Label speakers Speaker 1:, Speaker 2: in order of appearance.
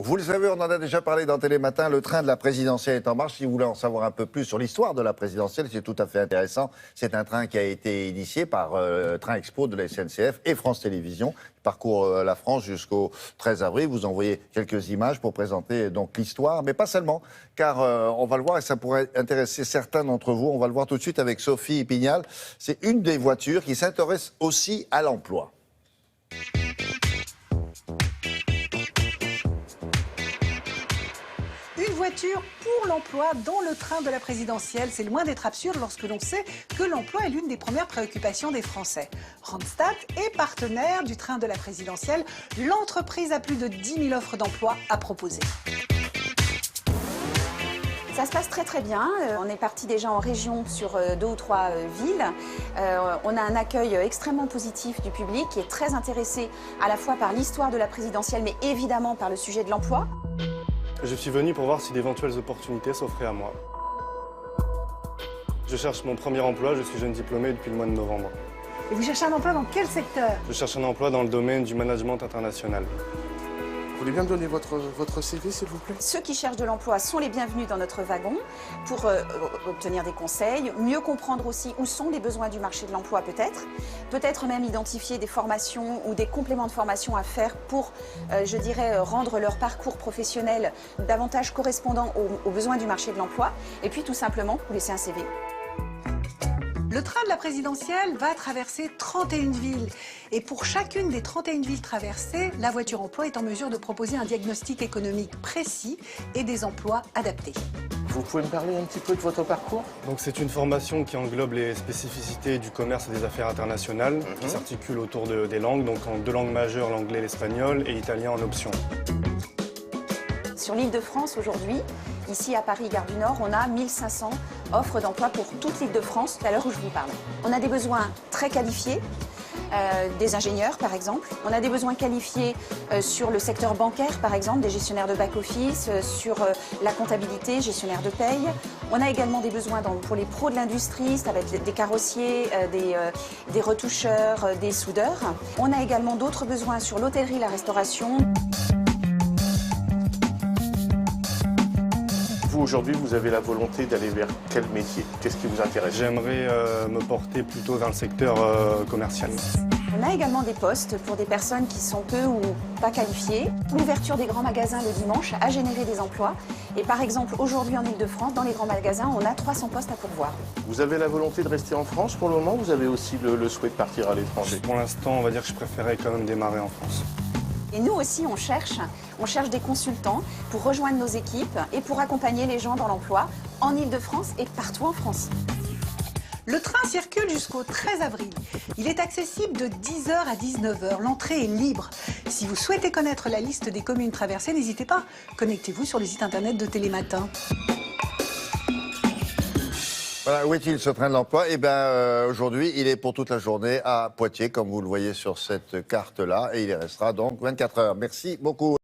Speaker 1: vous le savez, on en a déjà parlé dans Télématin, le train de la présidentielle est en marche. Si vous voulez en savoir un peu plus sur l'histoire de la présidentielle, c'est tout à fait intéressant. C'est un train qui a été initié par Train Expo de la SNCF et France Télévisions. Il parcourt la France jusqu'au 13 avril. Vous envoyez quelques images pour présenter donc l'histoire, mais pas seulement, car on va le voir et ça pourrait intéresser certains d'entre vous. On va le voir tout de suite avec Sophie Pignal. C'est une des voitures qui s'intéresse aussi à l'emploi.
Speaker 2: Une voiture pour l'emploi dans le train de la présidentielle, c'est loin d'être absurde lorsque l'on sait que l'emploi est l'une des premières préoccupations des Français. Randstad est partenaire du train de la présidentielle. L'entreprise a plus de 10 000 offres d'emploi à proposer.
Speaker 3: Ça se passe très très bien. On est parti déjà en région sur 2 ou 3 villes. On a un accueil extrêmement positif du public qui est très intéressé à la fois par l'histoire de la présidentielle mais évidemment par le sujet de l'emploi.
Speaker 4: Je suis venu pour voir si d'éventuelles opportunités s'offraient à moi. Je cherche mon premier emploi, je suis jeune diplômé depuis le mois de novembre.
Speaker 2: Et vous cherchez un emploi dans quel secteur?
Speaker 4: Je cherche un emploi dans le domaine du management international.
Speaker 5: Vous voulez bien me donner votre CV, s'il vous plaît?
Speaker 3: Ceux qui cherchent de l'emploi sont les bienvenus dans notre wagon pour obtenir des conseils, mieux comprendre aussi où sont les besoins du marché de l'emploi peut-être même identifier des formations ou des compléments de formation à faire pour, je dirais, rendre leur parcours professionnel davantage correspondant aux besoins du marché de l'emploi et puis tout simplement vous laisser un CV.
Speaker 2: Le train de la présidentielle va traverser 31 villes. Et pour chacune des 31 villes traversées, la voiture emploi est en mesure de proposer un diagnostic économique précis et des emplois adaptés.
Speaker 5: Vous pouvez me parler un petit peu de votre parcours?
Speaker 4: Donc c'est une formation qui englobe les spécificités du commerce et des affaires internationales, qui s'articule autour des langues, donc en 2 langues majeures, l'anglais, l'espagnol et l'italien en option.
Speaker 3: Sur l'Île-de-France aujourd'hui, ici à Paris, Gare du Nord, on a 1500 offres d'emploi pour toute l'Île-de-France à l'heure où je vous parle. On a des besoins très qualifiés, des ingénieurs par exemple. On a des besoins qualifiés sur le secteur bancaire par exemple, des gestionnaires de back-office, sur la comptabilité, gestionnaires de paye. On a également des besoins pour les pros de l'industrie, ça va être des carrossiers, des retoucheurs, des soudeurs. On a également d'autres besoins sur l'hôtellerie, la restauration.
Speaker 5: Aujourd'hui, vous avez la volonté d'aller vers quel métier? Qu'est-ce qui vous intéresse?
Speaker 4: J'aimerais me porter plutôt vers le secteur commercial.
Speaker 3: On a également des postes pour des personnes qui sont peu ou pas qualifiées. L'ouverture des grands magasins le dimanche a généré des emplois. Et par exemple, aujourd'hui en Île-de-France, dans les grands magasins, on a 300 postes à pourvoir.
Speaker 5: Vous avez la volonté de rester en France pour le moment ou vous avez aussi le souhait de partir à l'étranger?
Speaker 4: Pour l'instant, on va dire que je préférais quand même démarrer en France.
Speaker 3: Et nous aussi, on cherche des consultants pour rejoindre nos équipes et pour accompagner les gens dans l'emploi en Île-de-France et partout en France.
Speaker 2: Le train circule jusqu'au 13 avril. Il est accessible de 10h à 19h. L'entrée est libre. Si vous souhaitez connaître la liste des communes traversées, n'hésitez pas. Connectez-vous sur le site internet de Télématin.
Speaker 1: Voilà, où est-il ce train de l'emploi? Eh bien, aujourd'hui, il est pour toute la journée à Poitiers, comme vous le voyez sur cette carte-là, et il y restera donc 24 heures. Merci beaucoup.